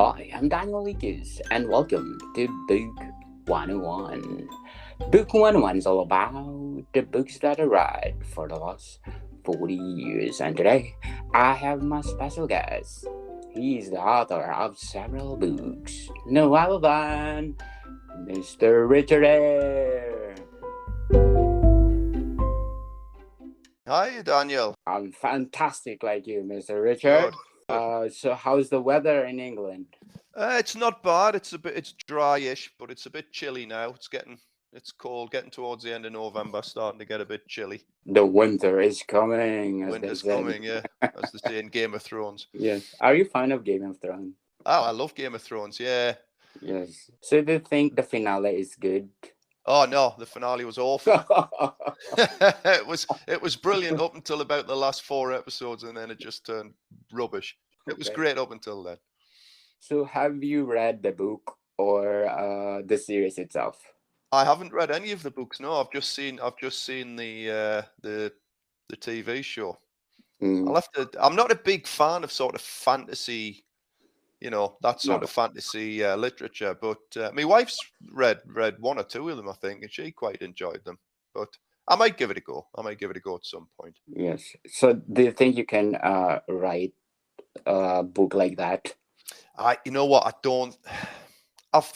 Hi, I'm Daniel Lucas, and welcome to Book 101. Book 101 is all about the books that I read for the last 40 years, and today I have my special guest. He is the author of several books, no other than Mr. Richard Ayre. Hi, Daniel. I'm fantastic like you, Mr. Richard. Good, good. So how's the weather in England? It's not bad. It's dryish, but it's a bit chilly now. It's cold, getting towards the end of November, starting to get a bit chilly. The winter is coming, as they Winter's say. coming, yeah, as they say in Game of Thrones. Yes. Are you fan of Game of Thrones? Oh, I love Game of Thrones. Yeah. Yes. So do you think the finale is good? Oh no, the finale was awful. It was brilliant up until about the last 4 episodes, and then it just turned rubbish. It was Okay. great up until then. So have you read the book or the series itself? I haven't read any of the books. No, I've just seen the TV show. Mm, I'm not a big fan of sort of fantasy, that sort no. of fantasy literature. But my wife's read one or two of them, I think, and she quite enjoyed them. But I might give it a go. I might give it a go at some point. Yes. So do you think you can write a book like that? You know what? I don't. I've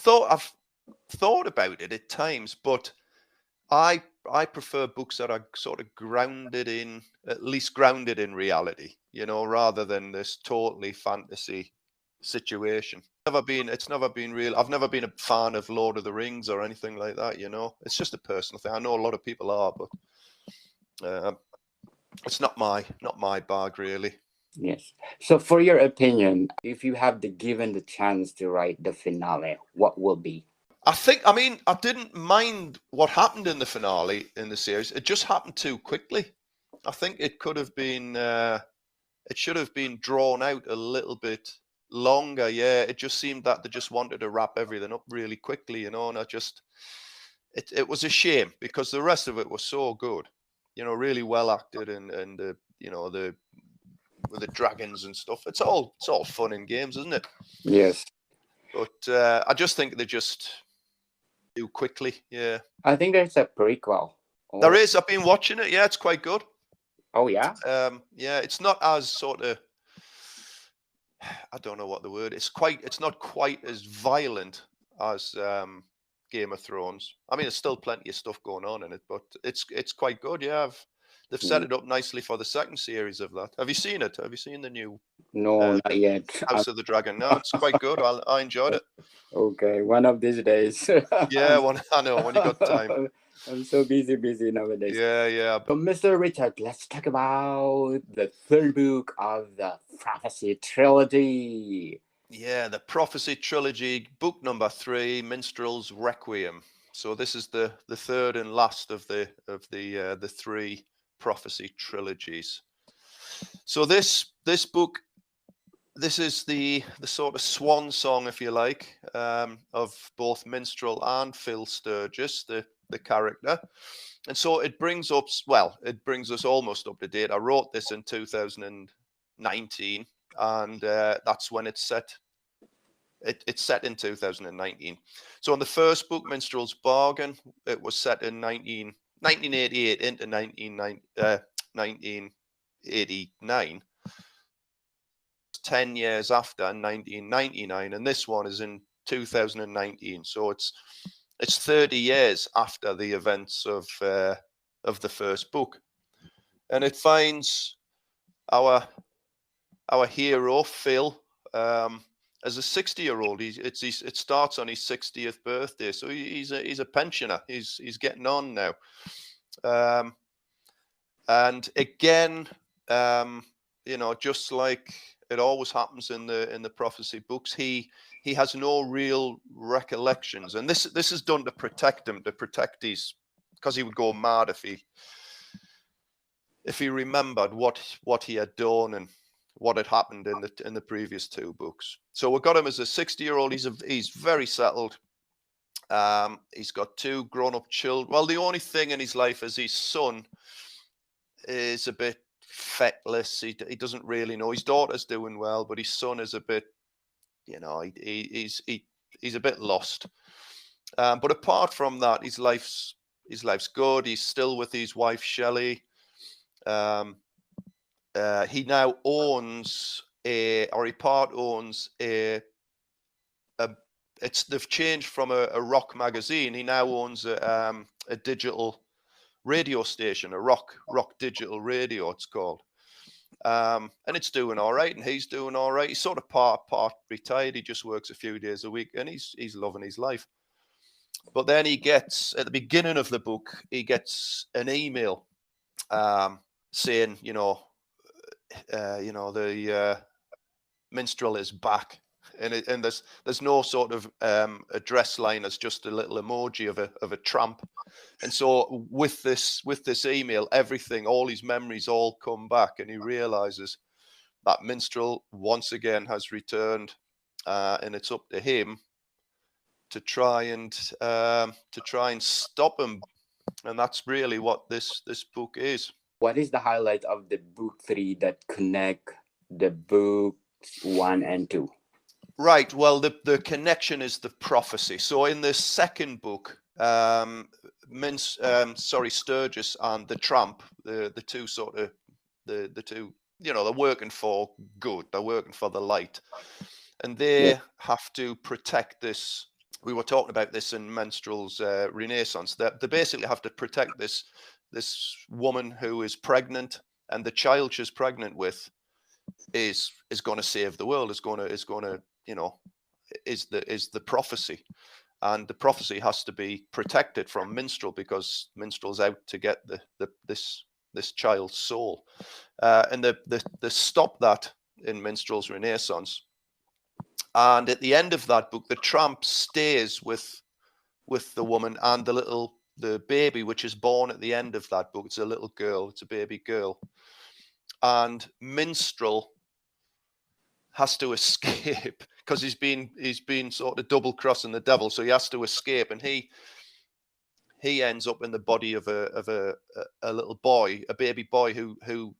thought about it at times, but I prefer books that are sort of at least grounded in reality, rather than this totally fantasy situation. It's never been real. I've never been a fan of Lord of the Rings or anything like that. It's just a personal thing. I know a lot of people are, but it's not my bag really. Yes. So for your opinion, if you have the given the chance to write the finale, what will be? I didn't mind what happened in the finale in the series. It just happened too quickly. I think it could have been. It should have been drawn out a little bit longer. Yeah, it just seemed that they just wanted to wrap everything up really quickly, and it was a shame because the rest of it was so good, really well acted and the with the dragons and stuff. It's all fun and games, isn't it? Yes. But I just think they just do quickly. Yeah, I think there's a prequel. there Or is. I've been watching it. Yeah, it's quite good. oh yeah? Yeah, it's not as sort of. I don't know what the word. It's not quite as violent as Game of Thrones. I mean, there's still plenty of stuff going on in it, but it's quite good. Yeah, they've set Mm, it up nicely for the second series of that. Have you seen it? Have you seen the new no, not the yet. House of the Dragon? No, it's quite good. I enjoyed it. Okay, one of these days. Yeah, I know when you got time. I'm so busy nowadays. Yeah, yeah. So, Mr. Richard, let's talk about the third book of the Prophecy Trilogy. Yeah, the Prophecy Trilogy, book number 3, Minstrel's Requiem. So this is the third and last of the three prophecy trilogies. So this book, this is the sort of swan song, if you like, of both Minstrel and Phil Sturgis, the character. And so it brings us almost up to date. I wrote this in 2019, and that's when it's set. It's set in 2019. So in the first book, Minstrel's Bargain, it was set in 1988 into 1989. 10 years after 1999, and this one is in 2019. So it's 30 years after the events of the first book, and it finds our hero Phil as a 60-year-old. It starts on his 60th birthday, so he's a pensioner. He's getting on now, and again, just like it always happens in the prophecy books, he has no real recollections, and this is done to protect him, because he would go mad if he remembered what he had done and what had happened in the previous two books. So we got him as a 60-year-old. He's very settled. He's got two grown-up children. Well, the only thing in his life is his son is a bit feckless. He doesn't really know. His daughter's doing well, but his son is a bit you know, he's a bit lost. But apart from that, his life's good. He's still with his wife Shelley. He now owns he part owns they've changed from a rock magazine. He now owns a digital radio station, a rock digital radio, it's called. And it's doing all right, and he's doing all right. He's sort of part retired. He just works a few days a week, and he's loving his life. But then he gets, at the beginning of the book, he gets an email saying, the minstrel is back, and there's no sort of address line. There's just a little emoji of a tramp. And so with this email, everything, all his memories all come back, and he realizes that minstrel once again has returned, and it's up to him to try and stop him. And that's really what this book is. What is the highlight of the book 3 that connect the books 1 and 2? Right. Well, the connection is the prophecy. So in the second book, Sturgis and the tramp, the two sort of the two, they're working for good. They're working for the light, and they have to protect this. We were talking about this in Minstrel's Renaissance. That they basically have to protect this woman who is pregnant, and the child she's pregnant with is going to save the world. Is going to is the prophecy, and the prophecy has to be protected from Minstrel, because Minstrel's out to get this child's soul, and they stop that in Minstrel's Renaissance. And at the end of that book, the tramp stays with the woman and the baby, which is born at the end of that book. It's a little girl. It's a baby girl. And Minstrel has to escape because he's been sort of double crossing the devil. So he has to escape, and he ends up in the body of a little boy, a baby boy who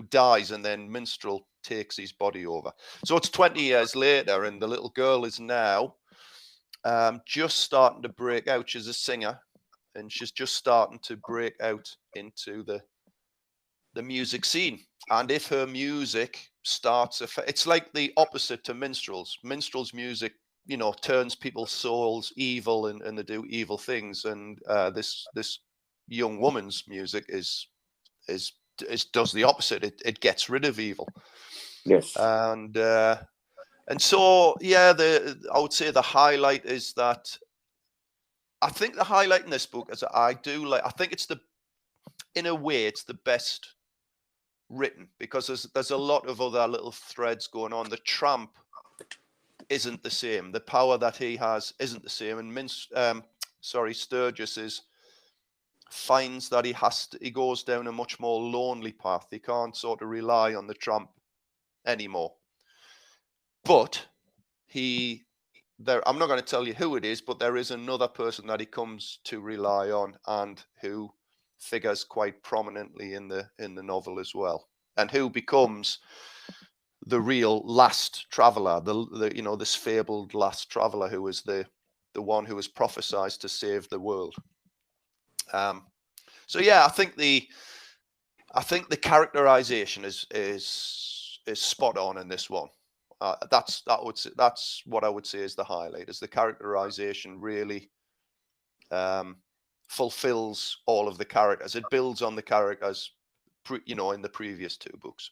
dies, and then Minstrel takes his body over. So it's 20 years later, and the little girl is now just starting to break out. She's a singer, and she's just starting to break out into the music scene. And if her music starts, it's like the opposite to Minstrel's. Minstrel's music, turns people's souls evil, and they do evil things. And this young woman's music does the opposite. It gets rid of evil. Yes. And so I would say the highlight is that I think the highlight in this book is that I think it's in a way it's the best written, because there's a lot of other little threads going on. The tramp isn't the same. The power that he has isn't the same. And Sturgis finds that he goes down a much more lonely path. He can't sort of rely on the tramp anymore. But I'm not going to tell you who it is, but there is another person that he comes to rely on, and who figures quite prominently in the novel as well, and who becomes the real last traveler, this fabled last traveler, who is the one who was prophesied to save the world. So yeah, I think the characterization is spot on in this one. That's what I would say is the highlight. Is the characterization really fulfills all of the characters. It builds on the characters, in the previous two books.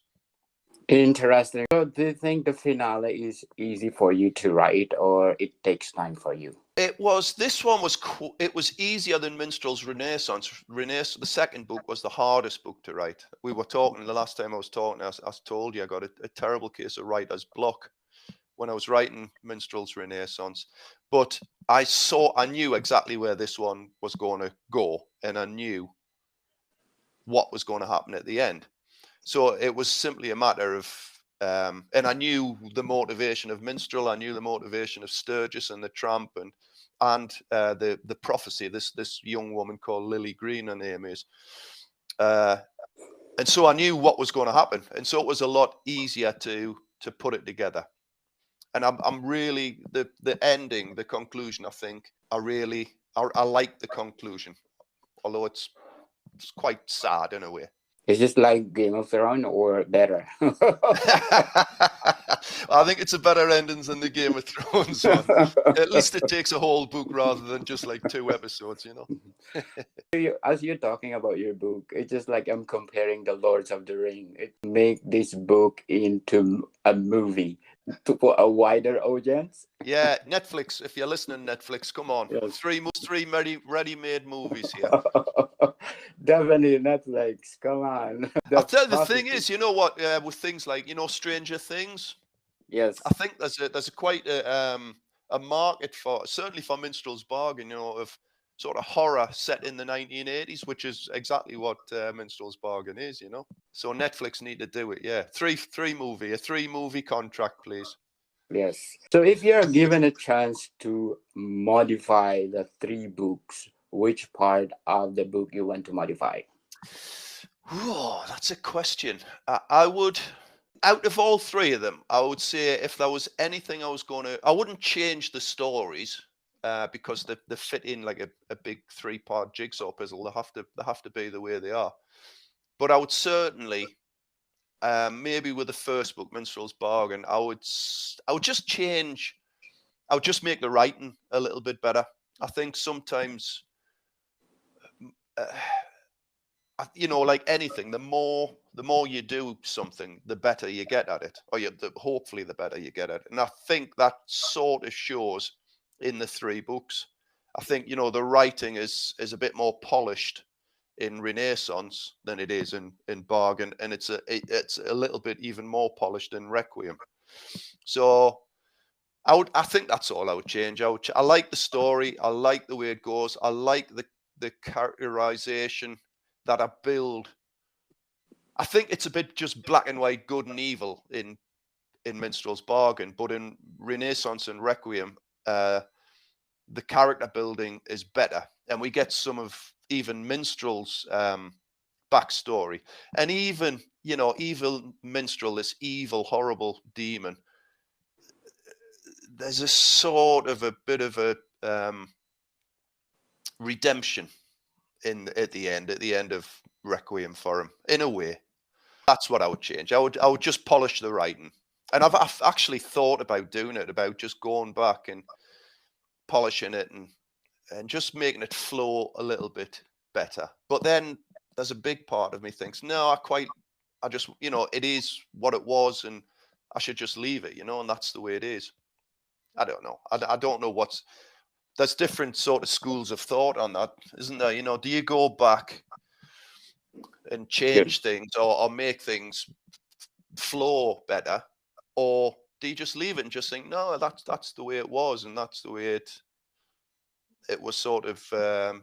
Interesting. So do you think the finale is easy for you to write, or it takes time for you? This one was easier than Minstrel's Renaissance. The second book was the hardest book to write. We were talking the last time I was talking, I told you I got a terrible case of writer's block when I was writing Minstrel's Renaissance. But I knew exactly where this one was going to go, and I knew what was going to happen at the end. So it was simply a matter of, and I knew the motivation of Minstrel. I knew the motivation of Sturgis and the tramp, and the prophecy. This young woman called Lily Green, her name is, and so I knew what was going to happen, and so it was a lot easier to put it together. And I'm really the ending, the conclusion. I think I like the conclusion, although it's quite sad in a way. It's just like Game of Thrones or better. I think it's a better ending than the Game of Thrones one. At least it takes a whole book rather than just like 2 episodes, you know. As you're talking about your book, it's just like I'm comparing the Lords of the Ring. It make this book into a movie for a wider audience. Yeah, Netflix. If you're listening, Netflix, come on. Yes. Three ready-made movies here. Definitely Netflix. Come on. I'll tell you, the thing is, you know what? With things like, you know, Stranger Things, Yes. I think there's quite a market for, certainly for Minstrel's Bargain, you know, of sort of horror set in the 1980s, which is exactly what Minstrel's Bargain is, you know. So Netflix need to do it. Yeah, a 3-movie contract, please. Yes. So if you're given a chance to modify the 3 books, which part of the book you want to modify? Oh, that's a question. I would, out of all 3 of them, I would say if there was anything I wouldn't change the stories because they fit in like a big 3-part jigsaw puzzle. They have to be the way they are. But I would certainly, maybe with the first book, Minstrel's Bargain, I would just change. I would just make the writing a little bit better. I think sometimes, you know, like anything, the more you do something, the better you get at it, or hopefully the better you get at it. And I think that sort of shows in the 3 books. I think, you know, the writing is a bit more polished in Renaissance than it is in Bargain, and it's a little bit even more polished in Requiem. So I think that's all I would change. I like the story. I like the way it goes. I like the characterization that I build. I think it's a bit just black and white, good and evil in Minstrel's Bargain, but in Renaissance and Requiem, the character building is better, and we get some of even Minstrel's backstory, and even, you know, evil Minstrel, this evil, horrible demon. There's a sort of a bit of a redemption at the end of Requiem for him, in a way. That's what I would change. I would just polish the writing, and I've actually thought about doing it, about just going back and polishing it and just making it flow a little bit better. But then there's a big part of me thinks, no, I just, you know, it is what it was, and I should just leave it, you know, and that's the way it is. I don't know. I don't know there's different sort of schools of thought on that, isn't there? You know, do you go back and change things or make things flow better, or do you just leave it and just think, no, that's the way it was, and that's the way it was sort of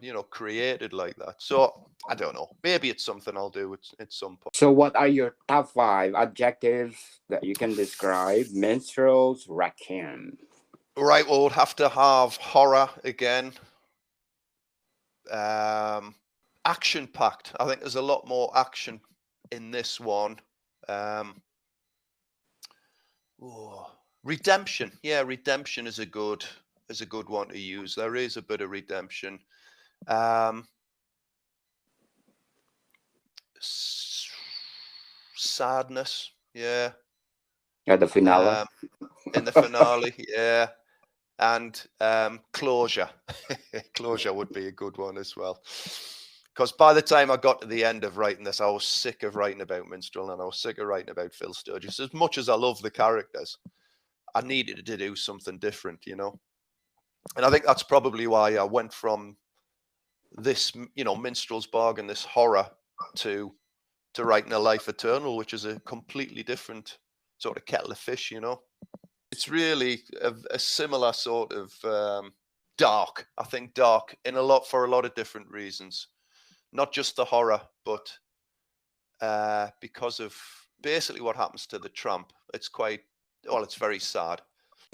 you know, created like that. So I don't know. Maybe it's something I'll do at some point. So what are your top 5 adjectives that you can describe Minstrel's Requiem? Right, well, we'll have to have horror again. Action packed. I think there's a lot more action in this one. Redemption. Yeah, redemption is a good one to use. There is a bit of redemption. Sadness. Yeah. At the finale. In the finale, yeah. And closure. Closure would be a good one as well. Because by the time I got to the end of writing this, I was sick of writing about Minstrel, and I was sick of writing about Phil Sturgis. As much as I love the characters, I needed to do something different, you know. And I think that's probably why I went from this, you know, Minstrel's Bargain, this horror, to writing A Life Eternal, which is a completely different sort of kettle of fish, you know. It's really a similar sort of dark. I think dark for a lot of different reasons, not just the horror, but because of basically what happens to the tramp. It's very sad.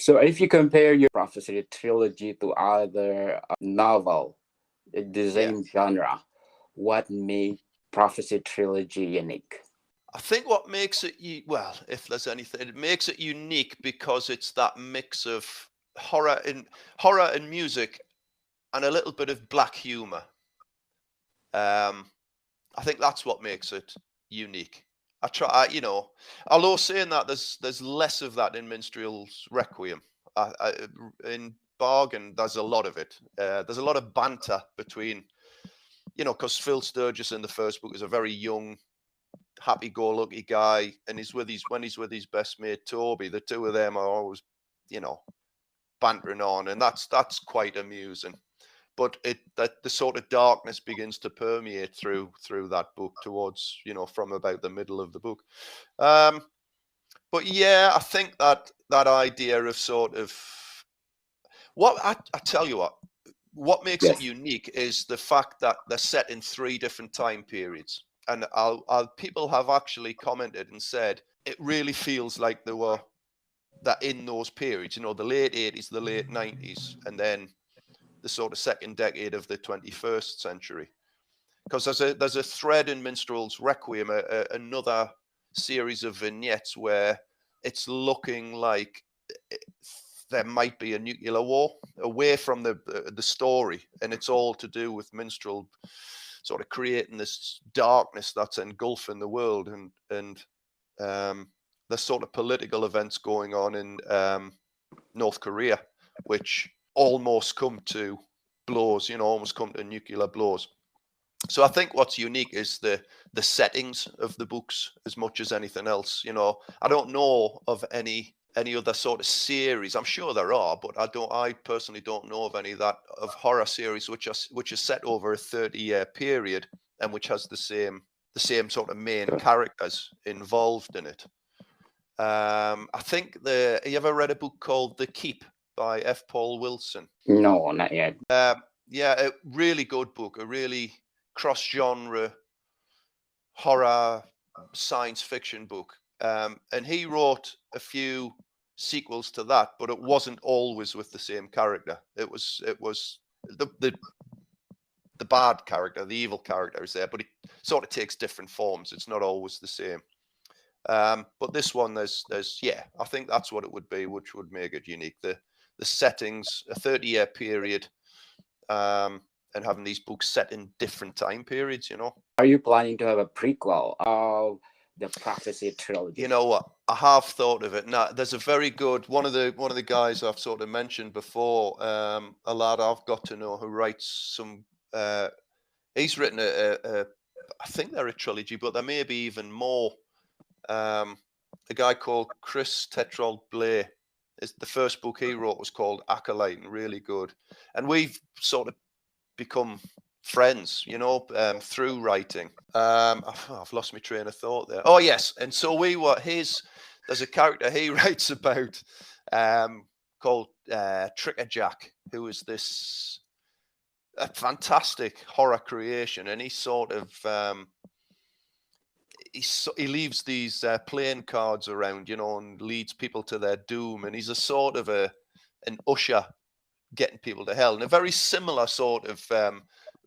So if you compare your Prophecy Trilogy to other novel, the same genre, what made Prophecy Trilogy unique? I think what makes it, well, if there's anything, it makes it unique because it's that mix of horror and music and a little bit of black humor. I think that's what makes it unique. Although saying that, there's less of that in Minstrel's Requiem. In Bargain, there's a lot of it. There's a lot of banter between, because Phil Sturgis in the first book is a very young, happy-go-lucky guy, and when he's with his best mate Toby, the two of them are always, bantering on, and that's quite amusing. But the sort of darkness begins to permeate through that book towards, from about the middle of the book. But yeah, I think that idea of sort of I tell you what makes it unique is the fact that they're set in 3 different time periods. And people have actually commented and said it really feels like they were that in those periods, the late 80s, the late 90s, and then the sort of second decade of the 21st century. Because there's a thread in Minstrel's Requiem, another series of vignettes where it's looking like there might be a nuclear war away from the story, and it's all to do with Minstrel sort of creating this darkness that's engulfing the world, and the sort of political events going on in North Korea, which almost come to blows, almost come to nuclear blows. So I think what's unique is the settings of the books as much as anything else. I don't know of any other sort of series. I'm sure there are, but I personally don't know of any of horror series which is set over a 30-year period and which has the same sort of main characters involved in it. I think you ever read a book called The Keep by F. Paul Wilson? No, not yet. Yeah, a really good book, a really cross-genre horror science fiction book. And he wrote a few sequels to that, but it wasn't always with the same character. It was the bad character, the evil character is there, but it sort of takes different forms. It's not always the same. But this one, there's I think that's what it would be, which would make it unique. The settings, a 30-year period, and having these books set in different time periods, Are you planning to have a prequel of the Prophecy Trilogy? You know what? I have thought of it. Now, there's a very good one of the guys I've sort of mentioned before, a lad I've got to know who writes some. He's written I think they're a trilogy, but there may be even more. A guy called Chris Tetrol Blair. The first book he wrote was called Acolyte, and really good. And we've sort of become friends, through writing. I've lost my train of thought there. Oh yes, and so there's a character he writes about called Tricker Jack, who is this a fantastic horror creation, and he sort of he leaves these playing cards around, and leads people to their doom, and he's a sort of an usher getting people to hell, in a very similar sort of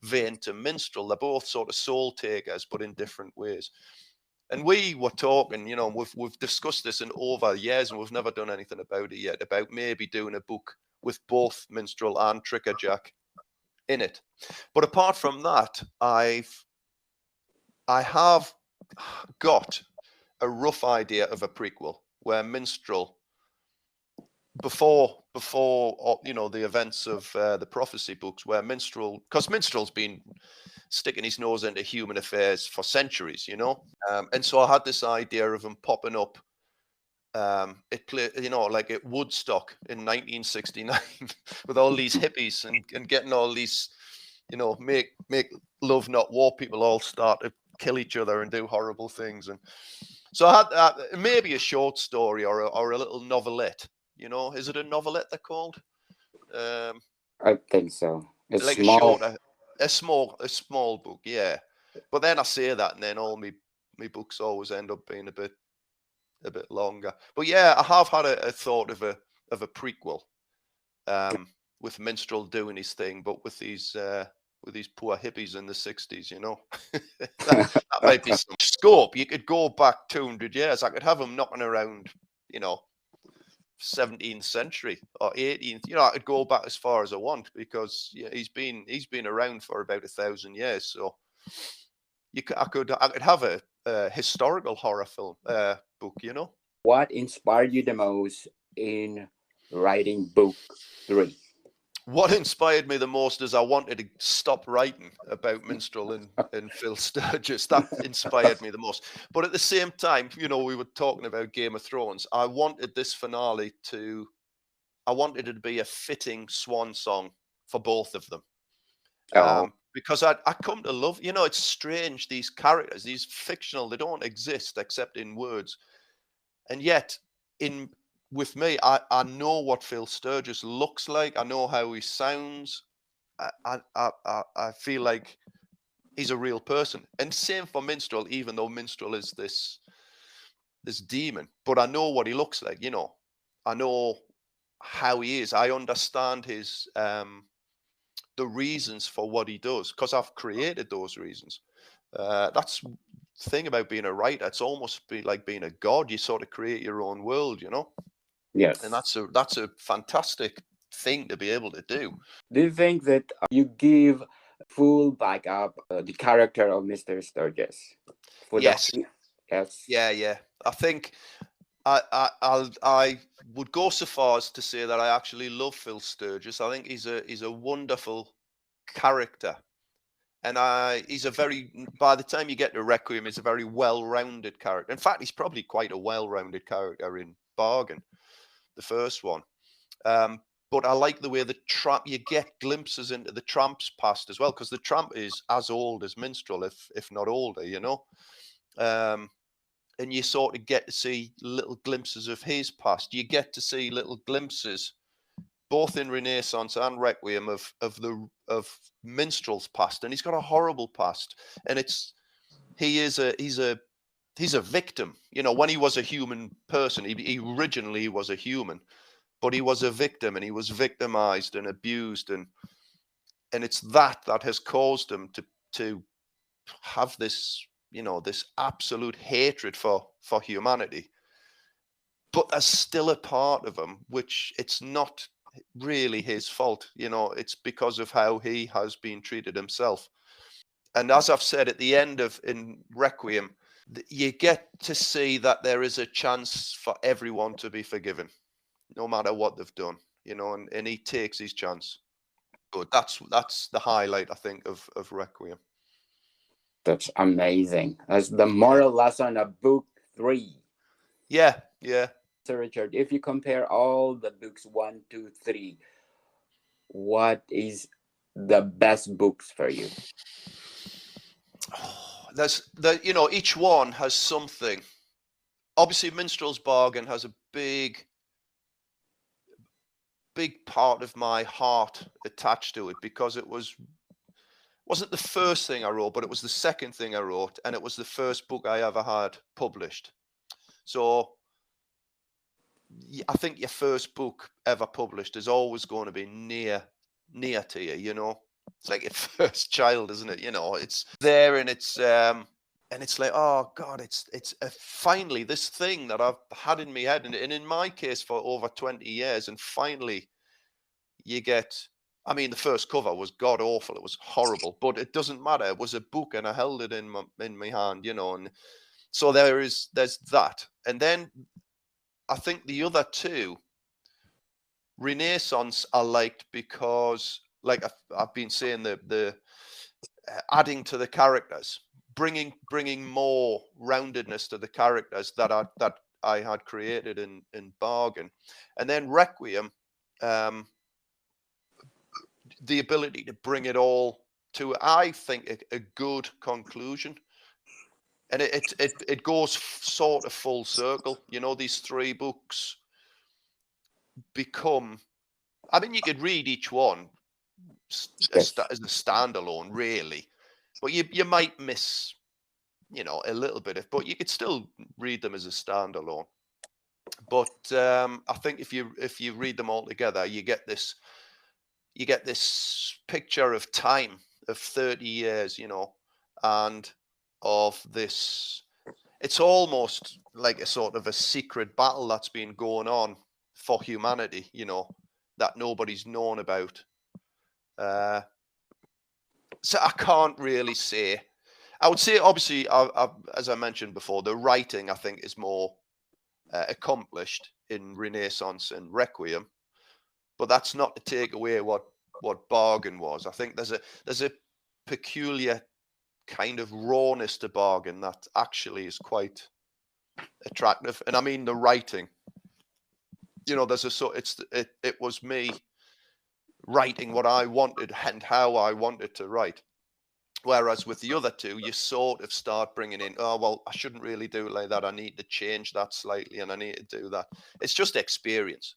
vein to Minstrel. They're both sort of soul takers, but in different ways. And we were talking, we've discussed this in over years, and we've never done anything about it yet, about maybe doing a book with both Minstrel and Tricker Jack in it. But apart from that, I have got a rough idea of a prequel where Minstrel, before the events of the prophecy books, where because Minstrel's been sticking his nose into human affairs for centuries, and so I had this idea of him popping up like at Woodstock in 1969 with all these hippies and getting all these make love not war people all start to kill each other and do horrible things. And so I had maybe a short story or a little novelette. Is it a novelette they're called? I think so. It's like small. a small book, yeah. But then I say that, and then all my books always end up being a bit longer. But yeah, I have had a thought of a prequel, with Minstrel doing his thing, but with these these poor hippies in the 60s, you know. that might be some scope. You could go back 200 years. I could have him knocking around, you know, 17th century or 18th. You know, I could go back as far as I want, because yeah, he's been around for about 1,000 years. So I could have a historical horror film book, you know. What inspired you the most in writing book 3? What inspired me the most is I wanted to stop writing about Minstrel and Phil Sturgis. That inspired me the most. But at the same time, you know, we were talking about Game of Thrones. I wanted this finale I wanted it to be a fitting swan song for both of them. Because I come to love, you know, it's strange, these characters, these fictional, they don't exist except in words. And yet, with me, I know what Phil Sturgis looks like. I know how he sounds. I feel like he's a real person. And same for Minstrel, even though Minstrel is this demon. But I know what he looks like, you know. I know how he is. I understand his the reasons for what he does, because I've created those reasons. That's the thing about being a writer. It's almost like being a god. You sort of create your own world, you know. Yes. And that's a fantastic thing to be able to do. Do you think that you give full backup the character of Mr. Sturgis? Yes. Yes. Yeah. I think I would go so far as to say that I actually love Phil Sturgis. I think he's a wonderful character. And he's by the time you get to Requiem, he's a very well-rounded character. In fact, he's probably quite a well-rounded character in Bargain, the first one. But I like the way you get glimpses into the Tramp's past as well, because the Tramp is as old as Minstrel, if not older, you know. And you sort of get to see little glimpses of his past. You get to see little glimpses, both in Renaissance and Requiem, of Minstrel's past, and he's got a horrible past, and he's a victim. You know, when he was a human person, he originally was a human, but he was a victim, and he was victimized and abused, and it's that has caused him to have this, you know, this absolute hatred for humanity. But there's still a part of him which it's not really his fault, you know. It's because of how he has been treated himself. And as I've said at the end in Requiem, you get to see that there is a chance for everyone to be forgiven, no matter what they've done, you know, and he takes his chance. But that's the highlight, I think, of Requiem. That's amazing. That's the moral lesson of book 3. Yeah. So Richard, if you compare all the books 1, 2, 3, what is the best books for you? You know, each one has something. Obviously, Minstrel's Bargain has a big part of my heart attached to it, because it wasn't the first thing I wrote, but it was the second thing I wrote, and it was the first book I ever had published. So I think your first book ever published is always going to be near to you, you know. It's like your first child, isn't it? You know, it's there, and it's like, oh God, it's finally this thing that I've had in my head, and in my case for over 20 years, and finally you get. I mean, the first cover was god awful; it was horrible, but it doesn't matter. It was a book, and I held it in my hand, you know. And so there's that, and then I think the other two, Renaissance, I liked because, like I've been saying, the adding to the characters, bringing more roundedness to the characters that I had created in Bargain, and then Requiem, the ability to bring it all to, I think, a good conclusion. And it goes sort of full circle. You know, these 3 books become, I mean, you could read each one as a standalone, really, but you might miss, you know, a little bit but you could still read them as a standalone. But I think if you read them all together, you get this picture of time of 30 years, you know, and of this. It's almost like a sort of a secret battle that's been going on for humanity, you know, that nobody's known about. So I can't really say. I would say, obviously, as I mentioned before, the writing, I think, is more accomplished in Renaissance and Requiem, but that's not to take away what Bargain was. I think there's a peculiar kind of rawness to Bargain that actually is quite attractive. And I mean the writing. You know, it was me writing what I wanted and how I wanted to write. Whereas with the other two, you sort of start bringing in, oh, well, I shouldn't really do it like that. I need to change that slightly, and I need to do that. It's just experience.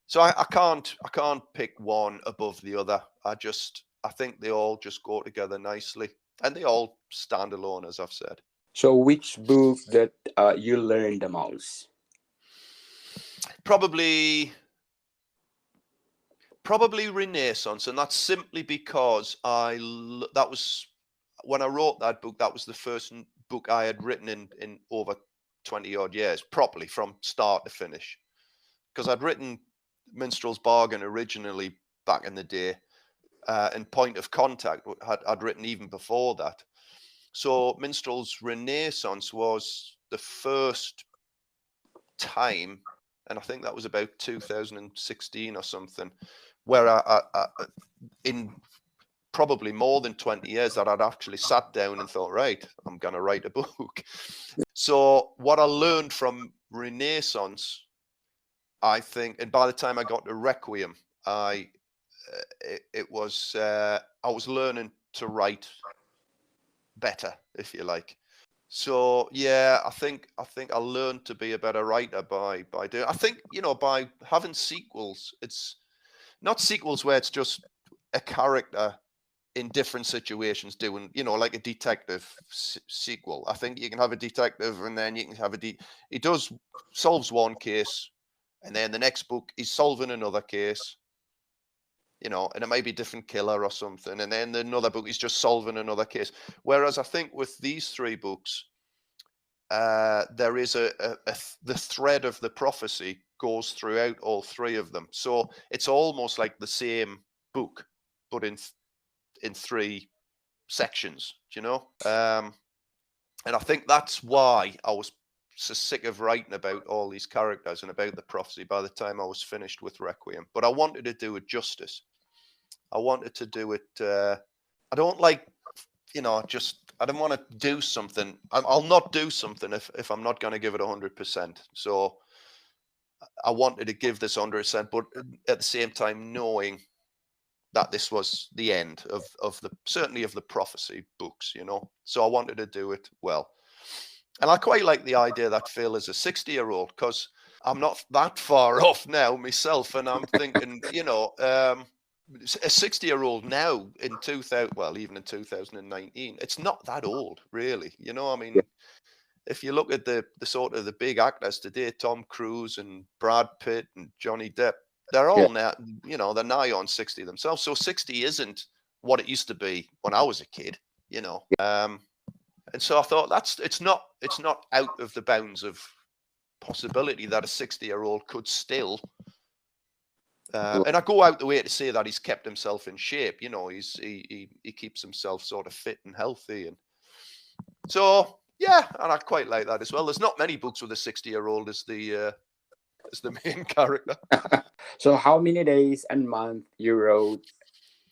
So I can't pick one above the other. I think they all just go together nicely, and they all stand alone, as I've said. So, which book that you learned the most? Probably Renaissance, and that's simply because that was when I wrote that book. That was the first book I had written in over 20 odd years, properly from start to finish. Because I'd written Minstrel's Bargain originally back in the day, and Point of Contact I'd written even before that. So Minstrel's Renaissance was the first time, and I think that was about 2016 or something, where I in probably more than 20 years that I'd actually sat down and thought, right, I'm going to write a book. So what I learned from Renaissance, I think, and by the time I got to Requiem, I was learning to write better, if you like. So yeah, I think I learned to be a better writer by doing. I think, you know, by having sequels. It's not sequels where it's just a character in different situations doing, you know, like a detective sequel. I think you can have a detective, and then you can have he solves one case, and then the next book he's solving another case, you know, and it might be a different killer or something, and then another book he's just solving another case. Whereas I think with these three books, there is the thread of the prophecy goes throughout all three of them, so it's almost like the same book, but in three sections, you know. And I think that's why I was so sick of writing about all these characters and about the prophecy by the time I was finished with Requiem. But I wanted to do it justice. I wanted to do it. I don't like, you know, I don't want to do something. I'll not do something if I'm not going to give it 100%. So I wanted to give this 100%, but at the same time knowing that this was the end of certainly of the prophecy books, you know. So I wanted to do it well. And I quite like the idea that Phil is a 60-year-old, because I'm not that far off now myself, and I'm thinking, you know, a 60-year-old now in 2000, well, even in 2019, it's not that old, really. You know, I mean, if you look at the sort of the big actors today, Tom Cruise and Brad Pitt and Johnny Depp, they're all now, you know, they're nigh on 60 themselves. So 60 isn't what it used to be when I was a kid, you know. And so I thought it's not out of the bounds of possibility that a 60-year-old could still. And I go out the way to say that he's kept himself in shape. You know, he keeps himself sort of fit and healthy, and so yeah, and I quite like that as well. There's not many books with a 60-year-old as the main character. So, how many days and month you wrote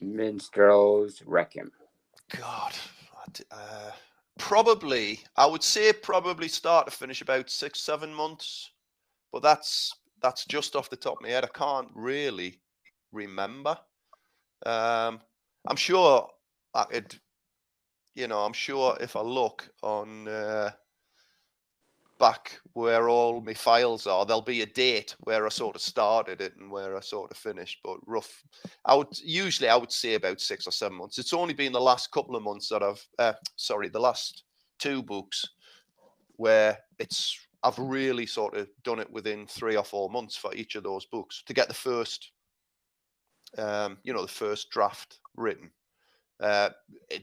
Minstrel's Requiem? God, probably I would say probably start to finish about 6-7 months, but that's just off the top of my head. I can't really remember. I'm sure I could, you know, I'm sure if I look on back where all my files are, there'll be a date where I sort of started it and where I sort of finished. But I would say about 6 or 7 months. It's only been the last couple of months that the last two books where I've really sort of done it within 3 or 4 months for each of those books to get the first, the first draft written.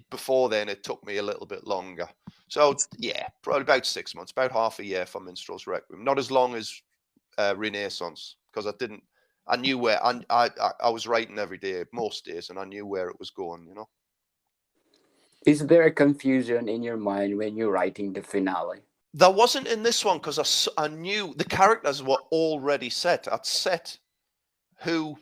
Before then, it took me a little bit longer. So yeah, probably about 6 months, about half a year for Minstrel's Requiem. Not as long as Renaissance, because I knew where I was writing every day, most days, and I knew where it was going. You know. Is there a confusion in your mind when you're writing the finale? There wasn't in this one because I knew the characters were already set. I'd set who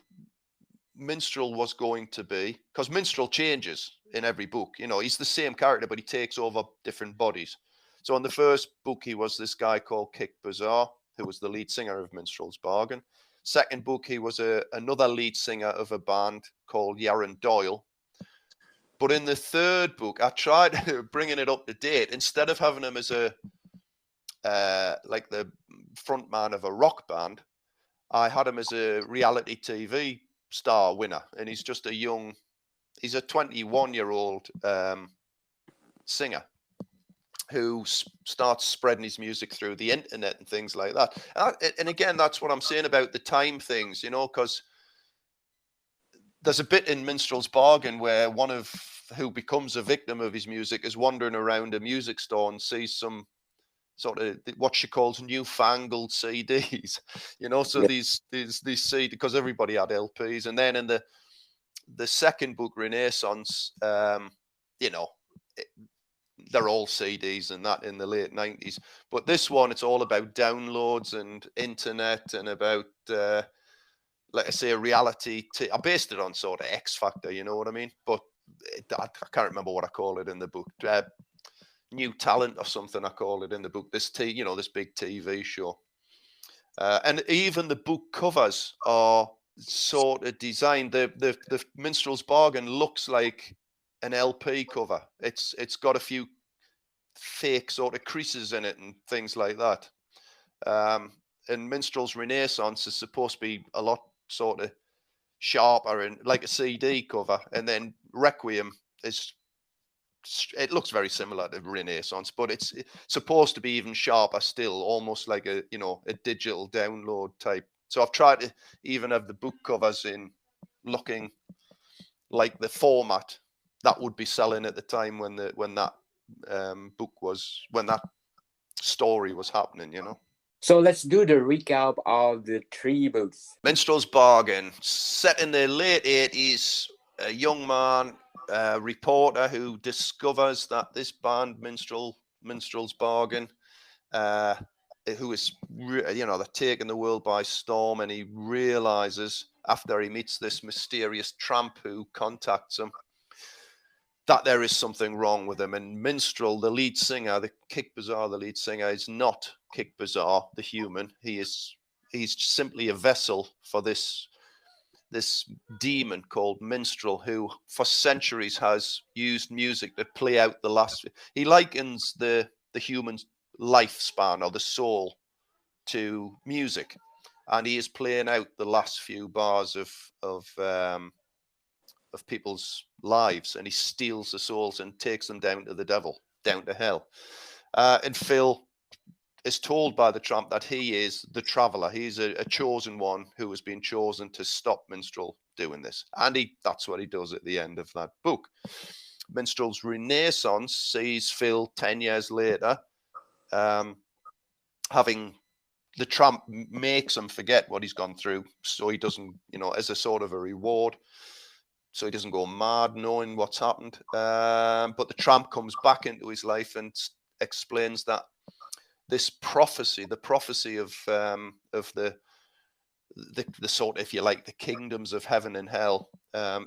Minstrel was going to be, because Minstrel changes in every book. You know, he's the same character, but he takes over different bodies. So in the first book, he was this guy called Kick Bazaar, who was the lead singer of Minstrel's Bargain. Second book, he was another lead singer of a band called Yaron Doyle. But in the third book, I tried bringing it up to date. Instead of having him as like the front man of a rock band, I had him as a reality TV star winner, and he's just he's a 21-year-old singer who starts spreading his music through the internet and things like that. And again, that's what I'm saying about the time things, you know, because there's a bit in Minstrel's Bargain where one of who becomes a victim of his music is wandering around a music store and sees some sort of what she calls newfangled CDs, you know. So these CDs, because everybody had LPs, and then in the second book, Renaissance, you know, they're all CDs and that in the late 90s. But this one, it's all about downloads and internet and about, like I say, a reality. I based it on sort of X Factor, you know what I mean? But I can't remember what I call it in the book. New Talent or something, I call it in the book. This you know, this big TV show. And even the book covers are sort of designed. The Minstrel's Bargain looks like an LP cover. It's got a few fake sort of creases in it and things like that. And Minstrel's Renaissance is supposed to be a lot sort of sharper and like a CD cover, and then Requiem it looks very similar to Renaissance, but it's supposed to be even sharper still, almost like a digital download type. So I've tried to even have the book covers in looking like the format that would be selling at the time when that story was happening, you know. So let's do the recap of the 3 books. Minstrel's Bargain, set in the late 80s, a young man, a reporter who discovers that this band, Minstrel's Bargain, who is, you know, they're taking the world by storm, and he realizes after he meets this mysterious tramp who contacts him that there is something wrong with him. And Minstrel, the lead singer, the Kick Bazaar, the lead singer, is not Kick Bazaar, the human. He's simply a vessel for this demon called Minstrel, who for centuries has used music to play out the last. He likens the human lifespan or the soul to music, and he is playing out the last few bars of people's lives, and he steals the souls and takes them down to the devil, down to hell. And Phil is told by the tramp that he is the traveler. He's a chosen one who has been chosen to stop Minstrel doing this. And that's what he does at the end of that book. Minstrel's Renaissance sees Phil 10 years later, having the tramp makes him forget what he's gone through, so he doesn't, you know, as a sort of a reward, so he doesn't go mad knowing what's happened. But the tramp comes back into his life and explains that this prophecy, the prophecy of the sort, if you like, the kingdoms of heaven and hell,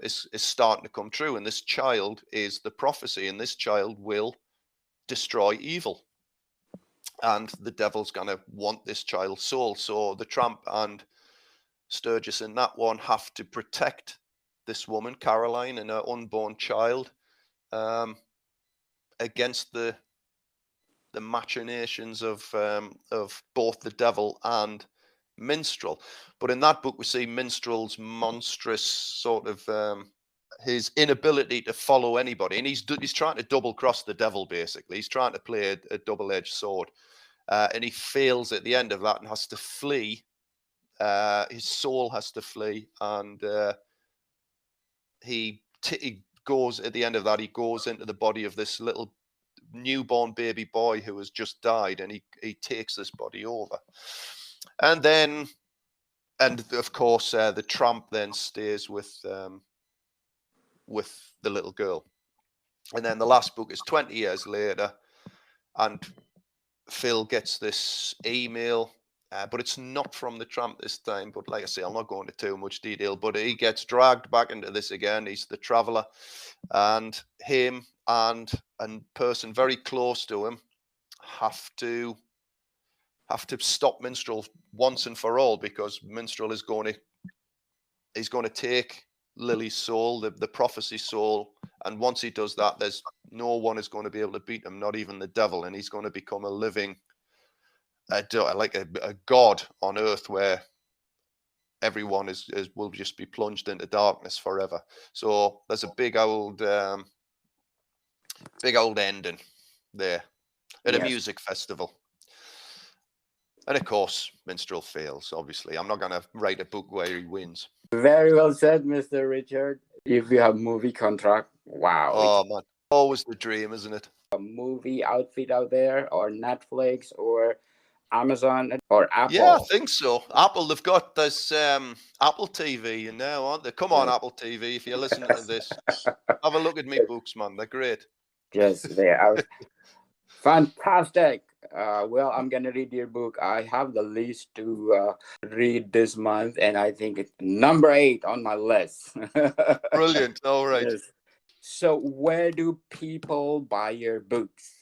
is starting to come true. And this child is the prophecy, and this child will destroy evil. And the devil's going to want this child's soul. So the tramp and Sturgis in that one have to protect this woman, Caroline, and her unborn child against the machinations of both the devil and Minstrel. But in that book, we see Minstrel's monstrous sort of his inability to follow anybody, and he's trying to double cross the devil. Basically, he's trying to play a double-edged sword, and he fails at the end of that and has to flee. His soul has to flee, and he goes, at the end of that, he goes into the body of this little newborn baby boy who has just died, and he takes this body over. And then, and of course, the tramp then stays with the little girl. And then the last book is 20 years later, and Phil gets this email, but it's not from the tramp this time. But like I say, I'm not going into too much detail, but he gets dragged back into this again. He's the traveler, and him and a person very close to him have to stop Minstrel once and for all, because Minstrel is going to take Lily's soul, the prophecy soul, and once he does that, there's no one is going to be able to beat him, not even the devil, and he's going to become a living, like a god on earth, where everyone will just be plunged into darkness forever. So there's a big old ending there at a music festival. And of course, Minstrel fails, obviously. I'm not going to write a book where he wins. Very well said, Mr. Richard. If you have movie contract, wow. Oh, man. Always the dream, isn't it? A movie outfit out there, or Netflix, or Amazon, or Apple. Yeah, I think so. Apple, they've got this Apple TV now, aren't they? Come on, Apple TV, if you're listening to this, have a look at me books, man. They're great. Yes, they are. Fantastic. Well, I'm going to read your book. I have the list to read this month, and I think it's number 8 on my list. Brilliant. All right. Yes. So where do people buy your books?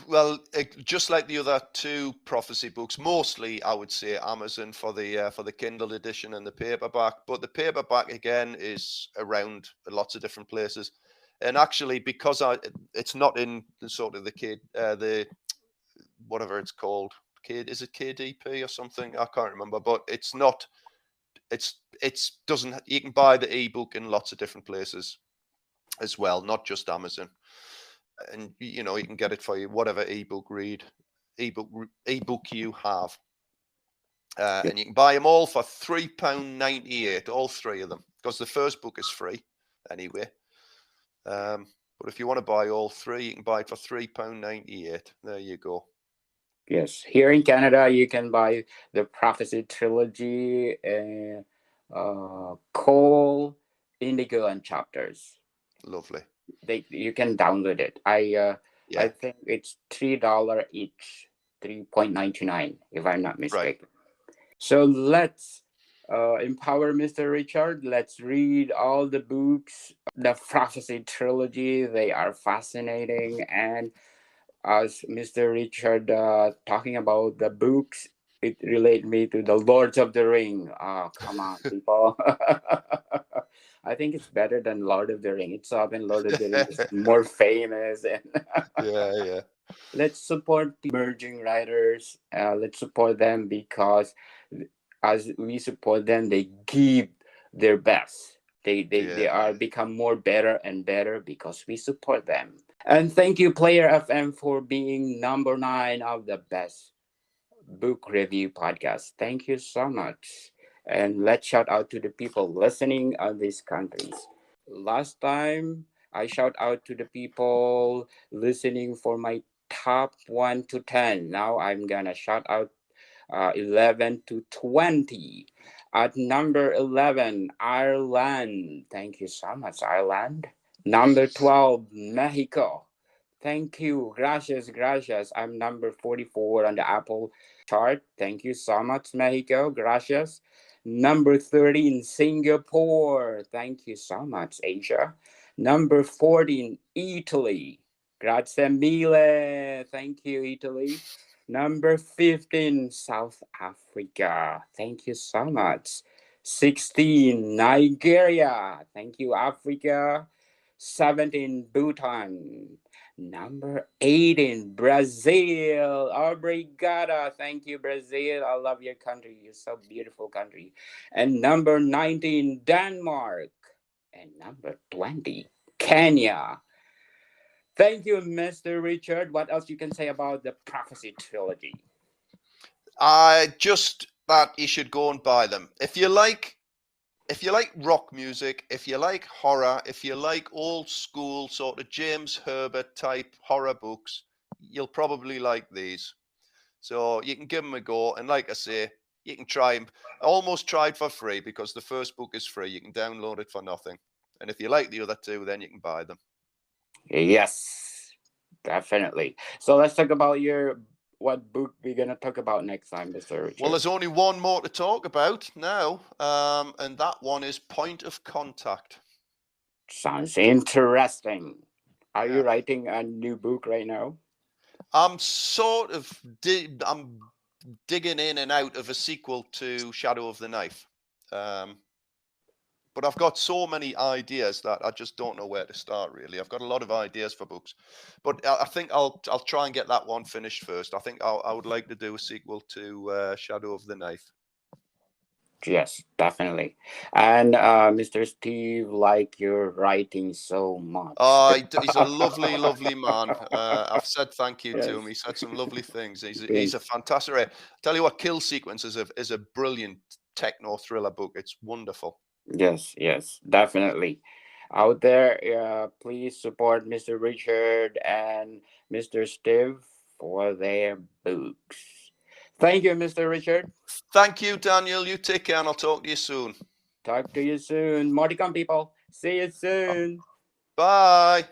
Well, just like the other 2 prophecy books, mostly I would say Amazon for the Kindle edition and the paperback. But the paperback again is around lots of different places. And actually, because it's not in the sort of the whatever it's called, is it KDP or something? I can't remember, but it's not. Doesn't. You can buy the ebook in lots of different places as well, not just Amazon. And you can get it for you whatever ebook you have, and you can buy them all for £3.98, all 3 of them, because the first book is free anyway. But if you want to buy all 3, you can buy it for £3.98. There you go. Yes, here in Canada, you can buy the Prophecy Trilogy, Coal, Indigo, and Chapters. Lovely. You can download it. I think it's $3 each, $3.99 if I'm not mistaken. Right. So let's empower Mr. Richard. Let's read all the books, the Prophecy Trilogy. They are fascinating, and as Mr. Richard talking about the books, it relates me to the Lords of the Ring. Oh, come on, people. I think it's better than Lord of the Ring. It's often Lord of the Ring is more famous. And yeah. Let's support the emerging writers. Let's support them, because as we support them, they give their best. They are become more better and better because we support them. And thank you, Player FM, for being number 9 of the best book review podcast. Thank you so much. And let's shout out to the people listening on these countries. Last time, I shout out to the people listening for my top 1 to 10. Now I'm going to shout out 11 to 20. At number 11, Ireland. Thank you so much, Ireland. Number 12, Mexico. Thank you. Gracias. I'm number 44 on the Apple chart. Thank you so much, Mexico. Gracias. Number 13, Singapore. Thank you so much, Asia. Number 14, Italy. Grazie mille. Thank you, Italy. Number 15, South Africa. Thank you so much. 16, Nigeria. Thank you, Africa. 17, Bhutan. Number 18, Brazil. Obrigada. Thank you, Brazil. I love your country. You're so beautiful country. And number 19, Denmark. And number 20, Kenya. Thank you, Mr. Richard. What else you can say about the Prophecy Trilogy? Just that you should go and buy them. If you like if you like rock music, if you like horror, if you like old school sort of James Herbert type horror books, you'll probably like these. So you can give them a go. And like I say, you can try them. Almost tried for free because the first book is free. You can download it for nothing. And if you like the other two, then you can buy them. Yes, definitely. So let's talk about what book we're gonna talk about next time, Mr. Well, Richard. there's only one more to talk about now, and that one is Point of Contact. Sounds interesting. Are you Yeah. writing a new book right now? I'm sort of I'm digging in and out of a sequel to Shadow of the Knife. But I've got so many ideas that I just don't know where to start. Really, I've got a lot of ideas for books, but I think I'll try and get that one finished first. I think I would like to do a sequel to Shadow of the Knife. Yes, definitely. And Mr. Steve, like your writing so much. He's a lovely, lovely man. I've said thank you to him. Yes. He said some lovely things. He's Been- a fantastic. I tell you what, Kill Sequence is a brilliant techno thriller book. It's wonderful. Yes, yes, definitely. Out there, please support Mr. Richard and Mr. Steve for their books. Thank you, Mr. Richard. Thank you, Daniel. You take care, and I'll talk to you soon. Talk to you soon. More to come, people. See you soon. Bye.